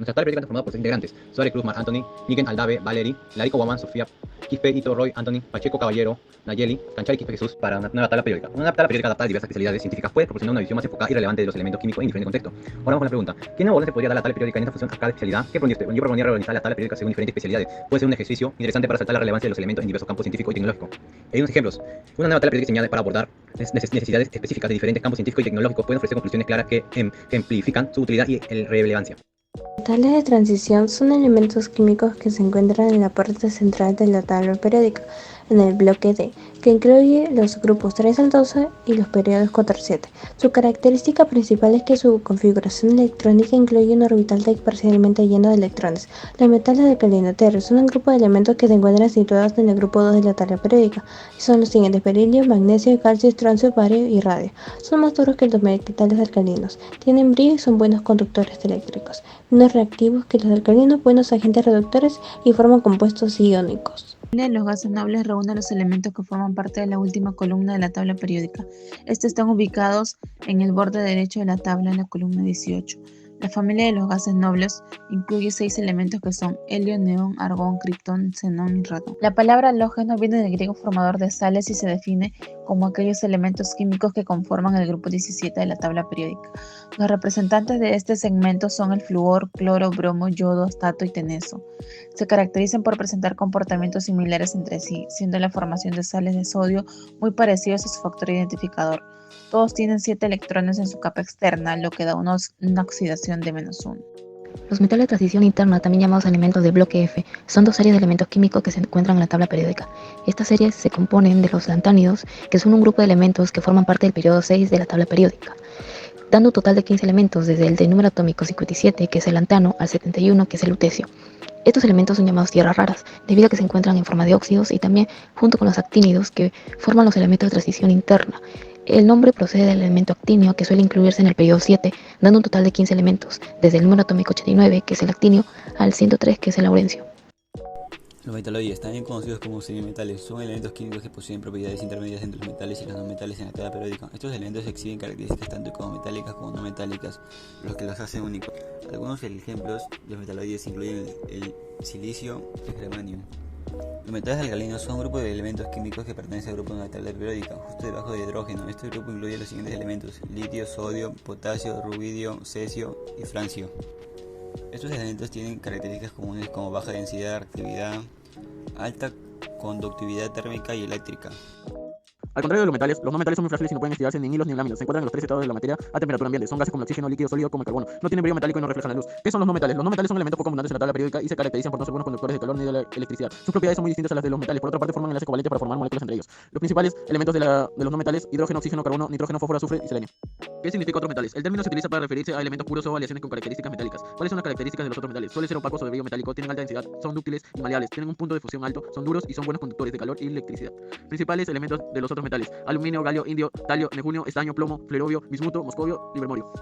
Nuestra tabla periódica está formada por 6 integrantes: Suárez Cruz, Mar Anthony, Miguel Aldave, Valeri, Larico Guamán, Sofía, Quispe, Ito, Roy, Anthony, Pacheco, Caballero, Nayeli, Canchal y Quispe Jesús para una nueva tabla periódica. Una tabla periódica adaptada a diversas especialidades científicas puede proporcionar una visión más enfocada y relevante de los elementos químicos en diferentes contextos. Ahora vamos con la pregunta: ¿qué nuevo orden se podría dar a la tabla periódica en esta función a cada especialidad? ¿Qué proponía usted? Yo proponía reorganizar la tabla periódica según diferentes especialidades. Puede ser un ejercicio interesante para resaltar la relevancia de los elementos en diversos campos científicos y tecnológicos. Hay unos ejemplos. Una nueva tabla periódica diseñada para abordar necesidades específicas de diferentes campos científicos y tecnológicos pueden ofrecer conclusiones claras que ejemplifican su utilidad y relevancia. Metales de transición son elementos químicos que se encuentran en la parte central de la tabla periódica, en el bloque D, que incluye los grupos 3 al 12 y los periodos 4 al 7. Su característica principal es que su configuración electrónica incluye un orbital parcialmente lleno de electrones. Los metales alcalino-tercios son un grupo de elementos que se encuentran situados en el grupo 2 de la tabla periódica, y son los siguientes: berilio, magnesio, calcio, estroncio, bario y radio. Son más duros que los metales alcalinos, tienen brillo y son buenos conductores eléctricos, menos reactivos que los alcalinos, buenos agentes reductores y forman compuestos iónicos. La familia de los gases nobles reúne los elementos que forman parte de la última columna de la tabla periódica. Estos están ubicados en el borde derecho de la tabla en la columna 18. La familia de los gases nobles incluye 6 elementos que son helio, neón, argón, criptón, xenón y radón. La palabra halógeno viene del griego formador de sales y se define como aquellos elementos químicos que conforman el grupo 17 de la tabla periódica. Los representantes de este segmento son el flúor, cloro, bromo, yodo, astato y teneso. Se caracterizan por presentar comportamientos similares entre sí, siendo la formación de sales de sodio muy parecidos a su factor identificador. Todos tienen 7 electrones en su capa externa, lo que da una oxidación de -1. Los metales de transición interna, también llamados elementos de bloque F, son 2 series de elementos químicos que se encuentran en la tabla periódica. Estas series se componen de los lantánidos, que son un grupo de elementos que forman parte del periodo 6 de la tabla periódica, dando un total de 15 elementos, desde el de número atómico 57, que es el lantano, al 71, que es el lutecio. Estos elementos son llamados tierras raras, debido a que se encuentran en forma de óxidos y también junto con los actínidos, que forman los elementos de transición interna. El nombre procede del elemento actinio, que suele incluirse en el periodo 7, dando un total de 15 elementos, desde el número atómico 89, que es el actinio, al 103, que es el laurencio. Los metaloides, también conocidos como semimetales, son elementos químicos que poseen propiedades intermedias entre los metales y los no metales en la tabla periódica. Estos elementos exhiben características tanto como metálicas como no metálicas, lo que los hace únicos. Algunos ejemplos de los metaloides incluyen el silicio y el germanio. Los metales alcalinos son un grupo de elementos químicos que pertenecen al grupo de la tabla periódica, justo debajo de hidrógeno. Este grupo incluye los siguientes elementos: litio, sodio, potasio, rubidio, cesio y francio. Estos elementos tienen características comunes como baja densidad, reactividad, alta conductividad térmica y eléctrica. Al contrario de los metales, los no metales son muy frágiles y no pueden estirarse ni en hilos ni en láminas. Se encuentran en los 3 estados de la materia a temperatura ambiente. Son gases como el oxígeno, líquido, sólido como el carbono. No tienen brillo metálico y no reflejan la luz. ¿Qué son los no metales? Los no metales son elementos poco abundantes en la tabla periódica y se caracterizan por no ser buenos conductores de calor ni de la electricidad. Sus propiedades son muy distintas a las de los metales. Por otra parte, forman enlaces covalentes para formar moléculas entre ellos. Los principales elementos de los no metales: hidrógeno, oxígeno, carbono, nitrógeno, fósforo, azufre y selenio. ¿Qué significa otros metales? El término se utiliza para referirse a elementos puros o aleaciones con características metálicas. ¿Cuáles son las características de los otros metales? Suelen ser opacos o de brillo metálico, tienen alta densidad, son dúctiles y maleables, tienen un punto de fusión alto, son duros y son buenos conductores de calor y electricidad. Principales elementos de los otros metales: aluminio, galio, indio, talio, negunio, estaño, plomo, flerobio, bismuto, moscovio y bermorio.